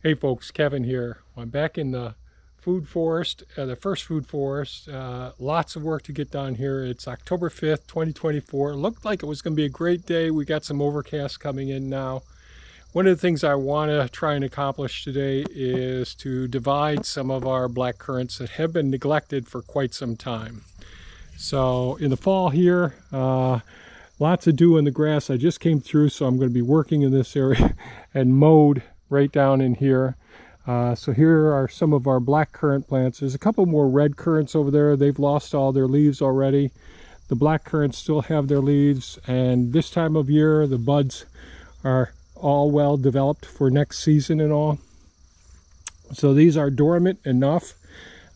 Hey folks, Kevin here. I'm back in the food forest, the first food forest. Lots of work to get done here. It's October 5th, 2024. It looked like it was going to be a great day. We got some overcast coming in now. One of the things I want to try and accomplish today is to divide some of our black currants that have been neglected for quite some time. So in the fall here, lots of dew in the grass. I just came through, so I'm going to be working in this area and mowed right down in here. So here are some of our black currant plants. There's a couple more red currants over there. They've lost all their leaves already. The black currants still have their leaves, and this time of year the buds are all well developed for next season and all. So these are dormant enough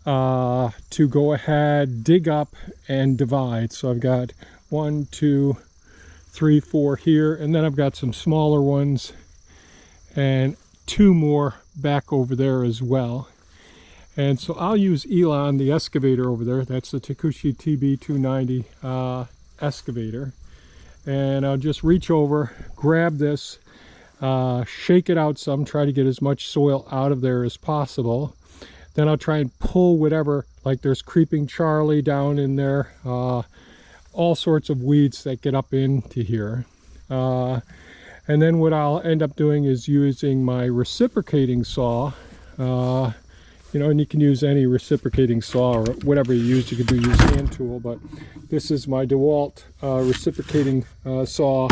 to go ahead, dig up and divide. So I've got 1, 2, 3, 4 here, and then I've got some smaller ones and 2 more back over there as well. And so I'll use Elon, the excavator over there. That's the Takushi TB290 excavator. And I'll just reach over, grab this, shake it out some, try to get as much soil out of there as possible. Then I'll try and pull whatever, like there's creeping Charlie down in there, all sorts of weeds that get up into here. And then what I'll end up doing is using my reciprocating saw. You know, and you can use any reciprocating saw or whatever you use. You can use hand tool, but this is my DeWalt reciprocating saw,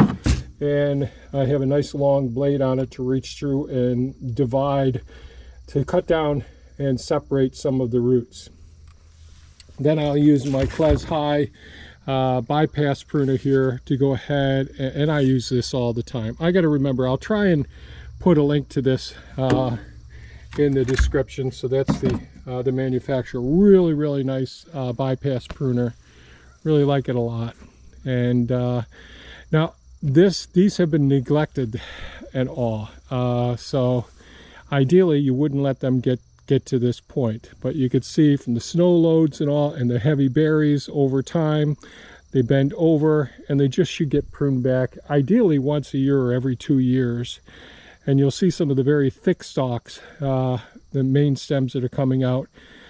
and I have a nice long blade on it to reach through and divide, to cut down and separate some of the roots. Then I'll use my Klez High bypass pruner here to go ahead, and I use this all the time. I got to remember, I'll try and put a link to this in the description. So that's the manufacturer. Really nice bypass pruner. Really like it a lot. And now these have been neglected and all. So ideally you wouldn't let them get to this point, but you could see from the snow loads and all and the heavy berries over time, they bend over and they just should get pruned back, ideally once a year or every 2 years. And you'll see some of the very thick stalks, the main stems that are coming out.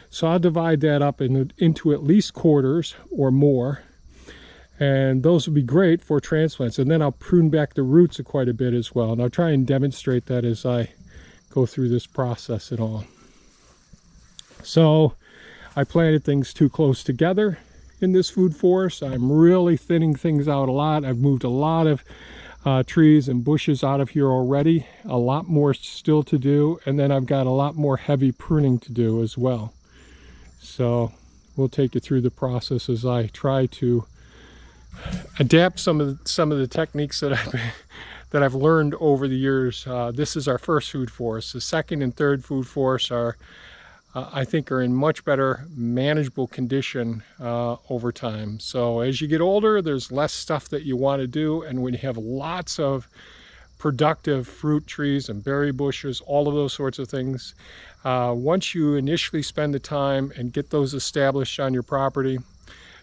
So I'll divide that up into at least quarters or more, and those would be great for transplants. And then I'll prune back the roots quite a bit as well, and I'll try and demonstrate that as I go through this process and all. So I planted things too close together in this food forest. I'm really thinning things out a lot. I've moved a lot of trees and bushes out of here already. A lot more still to do, and then I've got a lot more heavy pruning to do as well. So we'll take you through the process as I try to adapt some of the techniques that I've learned over the years. This is our first food forest. The second and third food forests are I think are in much better manageable condition over time. So as you get older, there's less stuff that you want to do, and when you have lots of productive fruit trees and berry bushes, all of those sorts of things, once you initially spend the time and get those established on your property,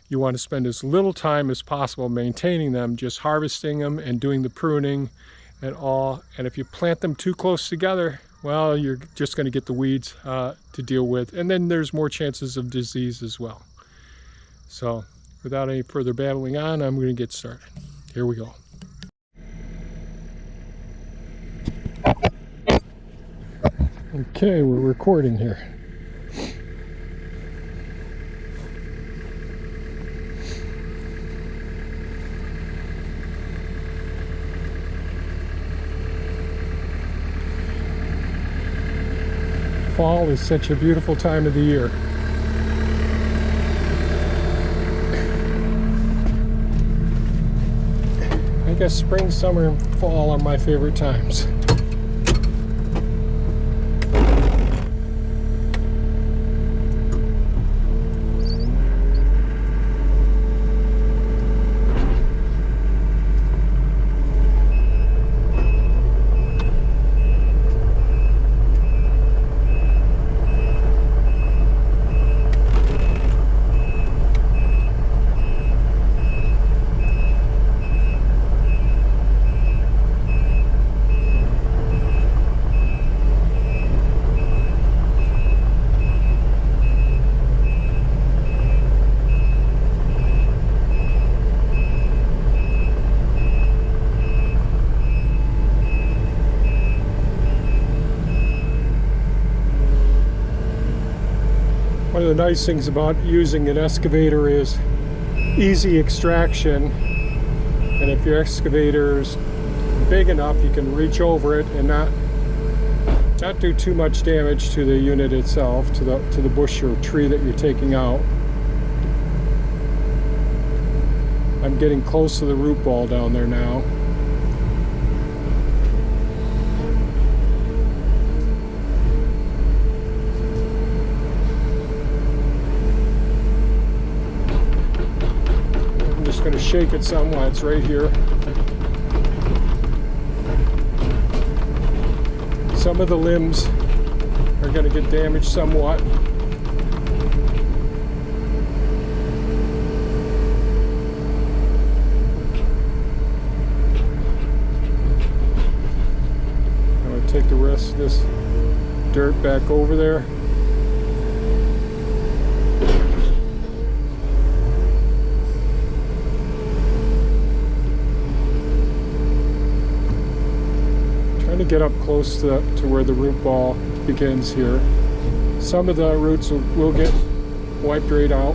you want to spend as little time as possible maintaining them, just harvesting them and doing the pruning and all. And if you plant them too close together, well, you're just going to get the weeds to deal with, and then there's more chances of disease as well. So without any further babbling on, I'm going to get started. Here we go. Okay, we're recording here. Fall is such a beautiful time of the year. I guess spring, summer, and fall are my favorite times. of the nice things about using an excavator is easy extraction, and if your excavator's big enough, you can reach over it and not do too much damage to the unit itself, to the bush or tree that you're taking out. I'm getting close to the root ball down there now. I'm just going to shake it some while it's right here. Some of the limbs are going to get damaged somewhat. I'm going to take the rest of this dirt back over there. To get up close to where the root ball begins here. Some of the roots will get wiped right out.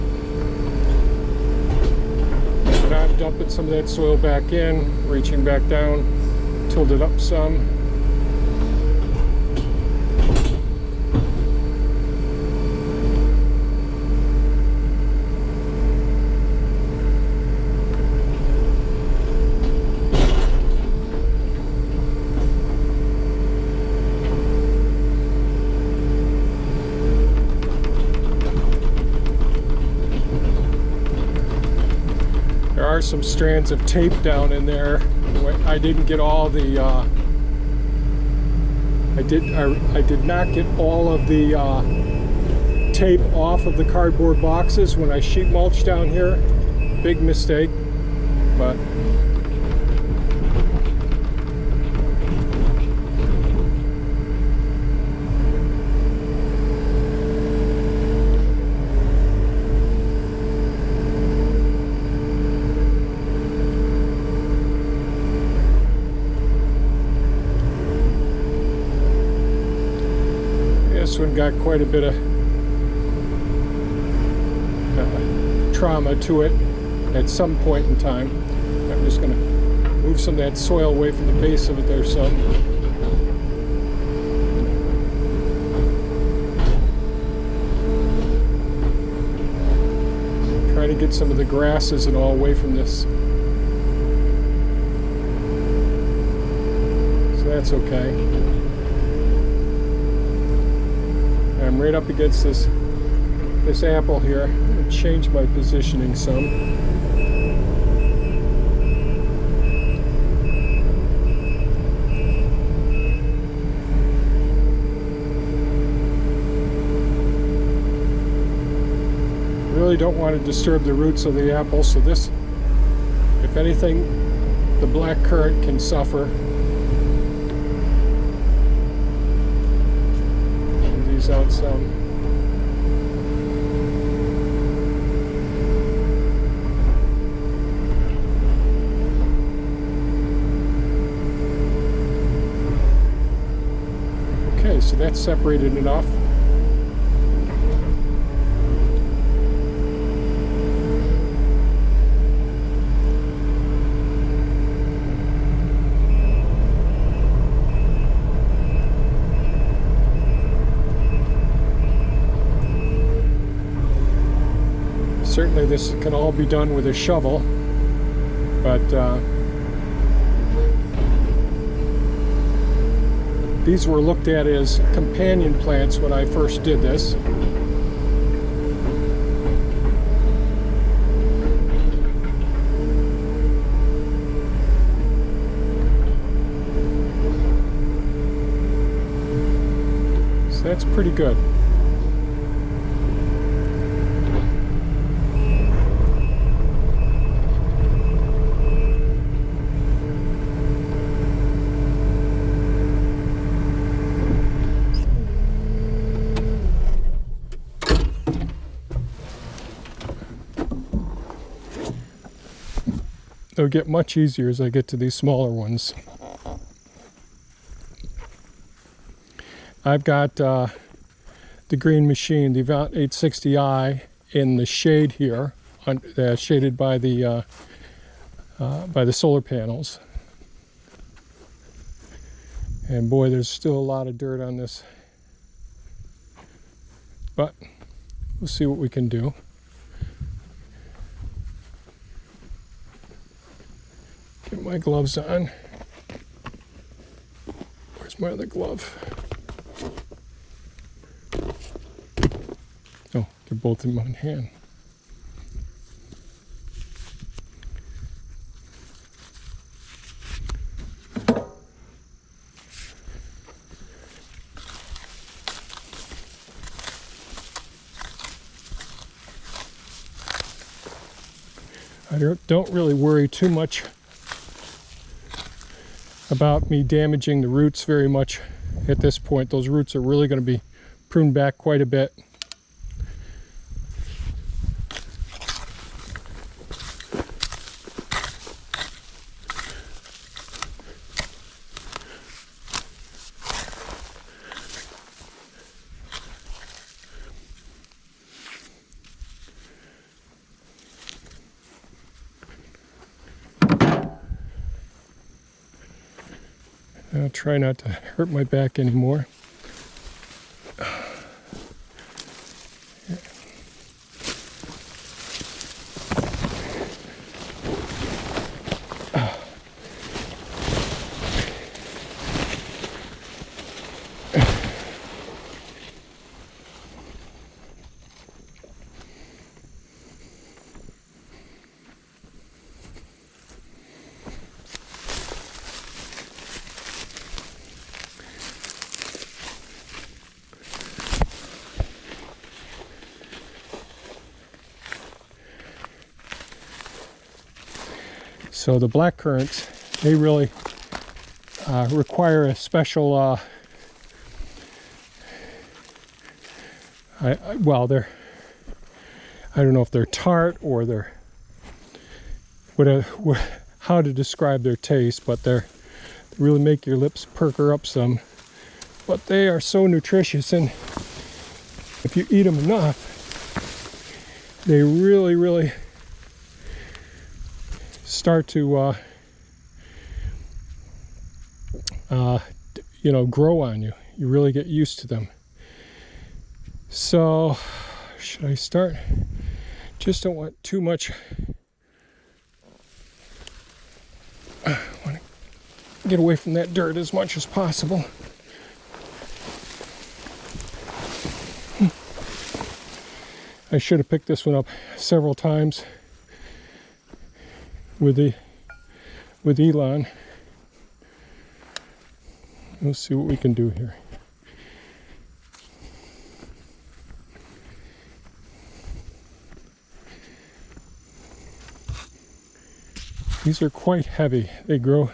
But I'm dumping some of that soil back in, reaching back down, tilled it up some. There are some strands of tape down in there. I didn't get all the I did not get all of the tape off of the cardboard boxes when I sheet mulched down here. Big mistake, but this one got quite a bit of trauma to it at some point in time. I'm just going to move some of that soil away from the base of it there some. Try to get some of the grasses and all away from this. So that's okay. I'm right up against this apple here. I'm going to change my positioning some. Really don't want to disturb the roots of the apple, so this, if anything, the black currant can suffer. Out some. Okay, so that's separated enough. Certainly this can all be done with a shovel, but these were looked at as companion plants when I first did this. So that's pretty good. It'll get much easier as I get to these smaller ones. I've got the green machine, the Avant 860i, in the shade here, shaded by the solar panels. And boy, there's still a lot of dirt on this, but we'll see what we can do. Get my gloves on. Where's my other glove? Oh, they're both in one hand. I don't really worry too much about me damaging the roots very much at this point. Those roots are really going to be pruned back quite a bit. I'll try not to hurt my back anymore. So the black currants, they really require a special, well, I don't know if they're tart or they're, how to describe their taste, but they really make your lips perk up some. But they are so nutritious, and if you eat them enough, they really start to you know, grow on you. You really get used to them. So should I start? Just don't want too much. I want to get away from that dirt as much as possible. I should have picked this one up several times with Elon. We'll see what we can do here. These are quite heavy. They grow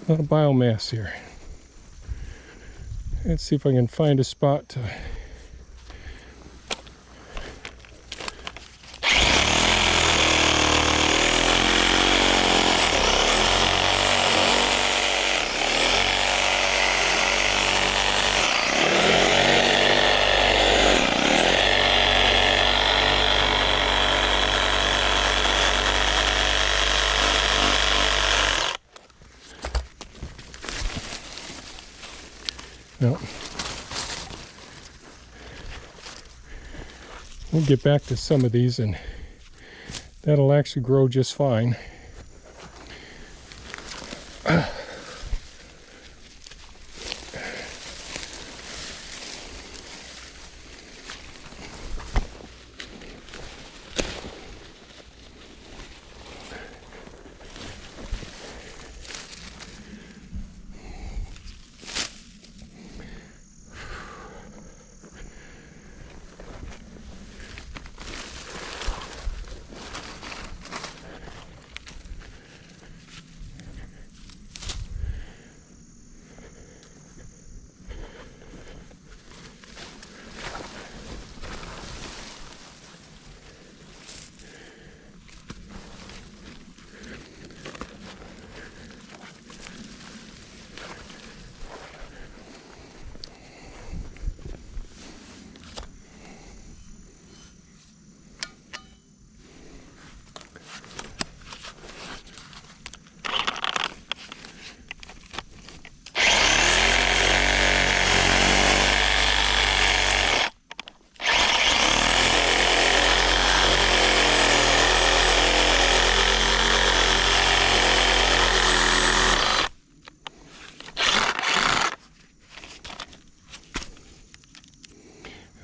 a lot of biomass here. Let's see if I can find a spot to no. We'll get back to some of these, and that'll actually grow just fine.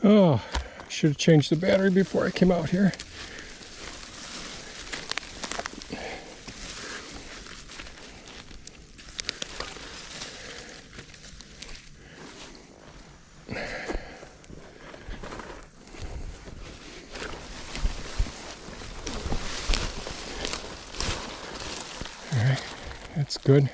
Oh, I should have changed the battery before I came out here. All right, that's good.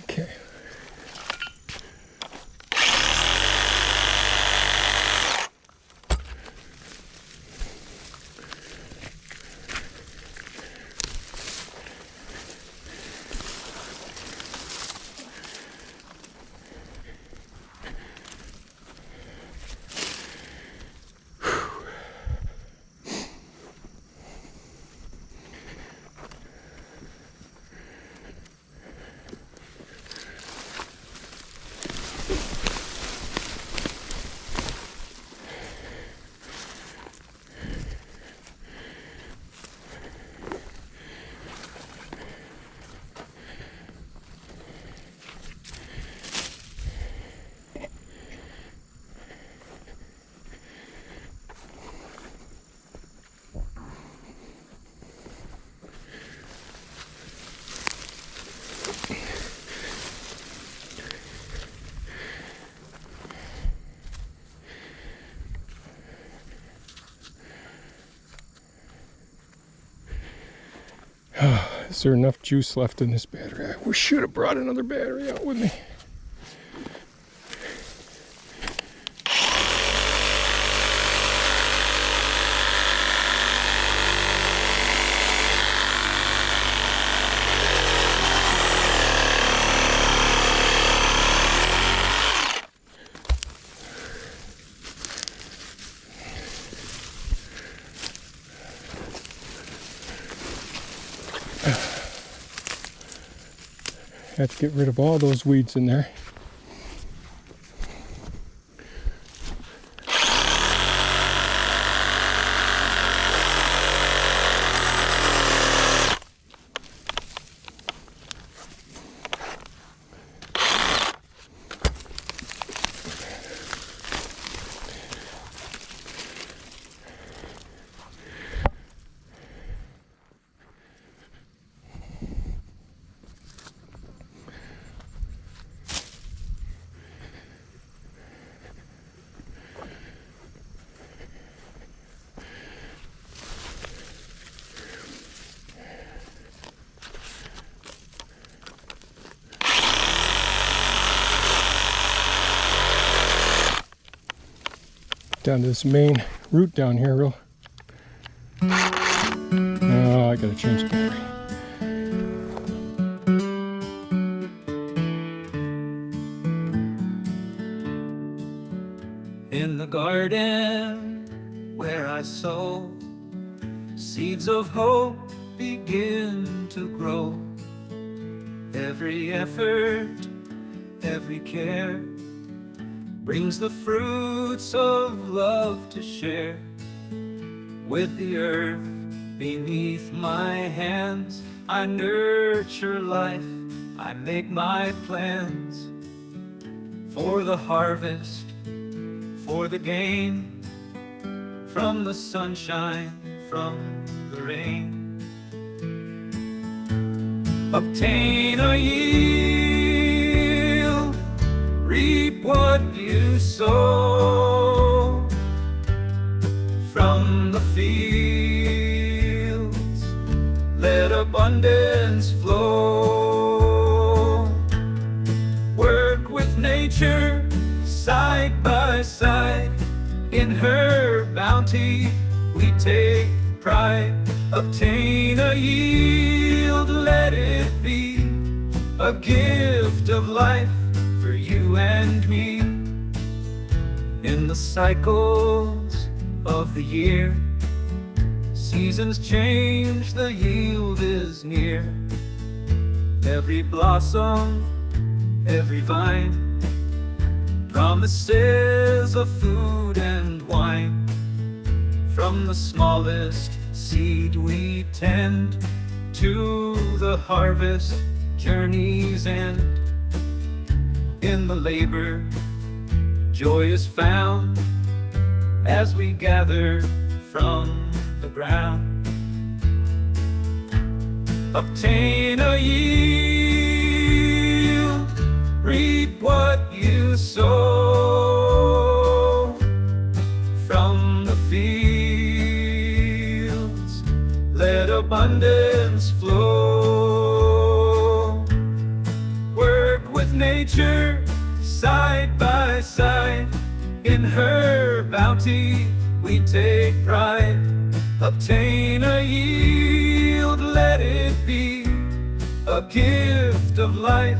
Okay. Is there enough juice left in this battery? I should have brought another battery out with me. Have to get rid of all those weeds in there. Down to this main root down here, real. Oh, I gotta change the battery. In the garden where I sow, seeds of hope begin to grow. Every effort, every care brings the fruits of love to share. With the earth beneath my hands, I nurture life, I make my plans. For the harvest, for the gain, from the sunshine, from the rain. Obtain a yield, reap what you sow. From the fields, let abundance flow. Work with nature, side by side. In her bounty, we take pride. Obtain a yield, let it be a gift of life for you and me. In the cycles of the year, seasons change, the yield is near. Every blossom, every vine, promises of food and wine. From the smallest seed we tend to the harvest journey's end. In the labor, joy is found as we gather from the ground. Obtain a yield, reap what you sow. From the fields, let abundance flow. Work with nature, side by side. In her bounty we take pride. Obtain a yield, let it be a gift of life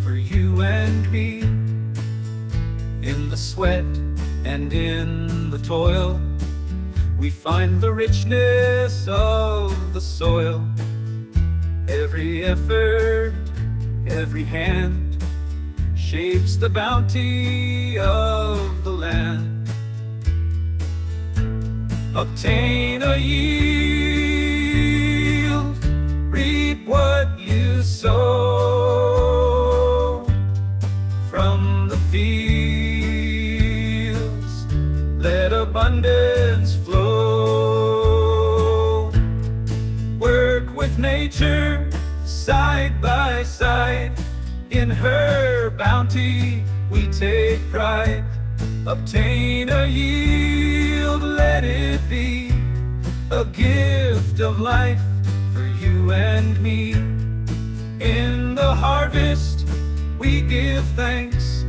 for you and me. In the sweat and in the toil, we find the richness of the soil. Every effort, every hand shapes the bounty of the land. Obtain a yield, reap what you sow. From the fields, let abundance flow. Work with nature, side by side. In her bounty we take pride. Obtain a yield, let it be a gift of life for you and me. In the harvest we give thanks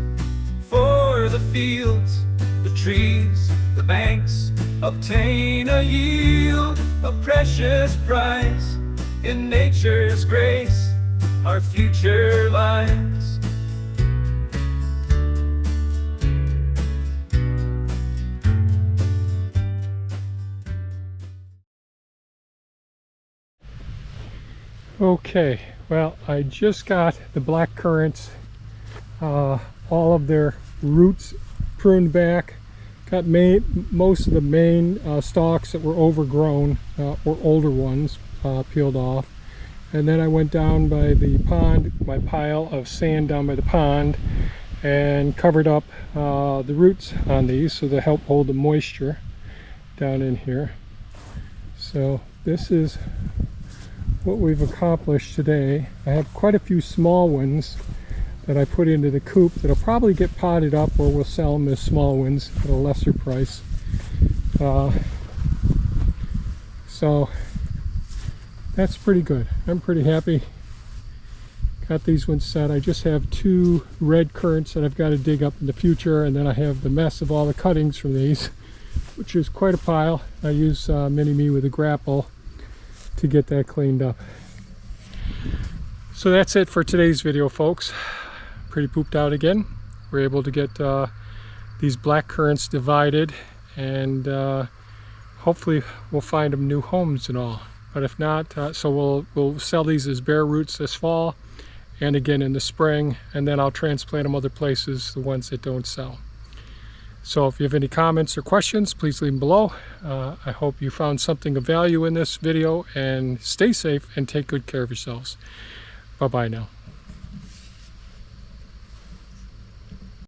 for the fields, the trees, the banks. Obtain a yield, a precious prize. In nature's grace our future lies. Okay, well, I just got the black currants, all of their roots pruned back. Got most of the main stalks that were overgrown, or older ones, peeled off. And then I went down by the pond, my pile of sand down by the pond, and covered up the roots on these so they help hold the moisture down in here. So this is what we've accomplished today. I have quite a few small ones that I put into the coop that'll probably get potted up, or we'll sell them as small ones at a lesser price. So that's pretty good. I'm pretty happy. Got these ones set. I just have 2 red currants that I've got to dig up in the future, and then I have the mess of all the cuttings from these, which is quite a pile. I use Mini-Me with a grapple to get that cleaned up. So that's it for today's video, folks. Pretty pooped out again. We're able to get these black currants divided, and hopefully we'll find them new homes and all. But if not, so we'll sell these as bare roots this fall and again in the spring, and then I'll transplant them other places, the ones that don't sell. So if you have any comments or questions, please leave them below. I hope you found something of value in this video, and stay safe and take good care of yourselves. Bye-bye now.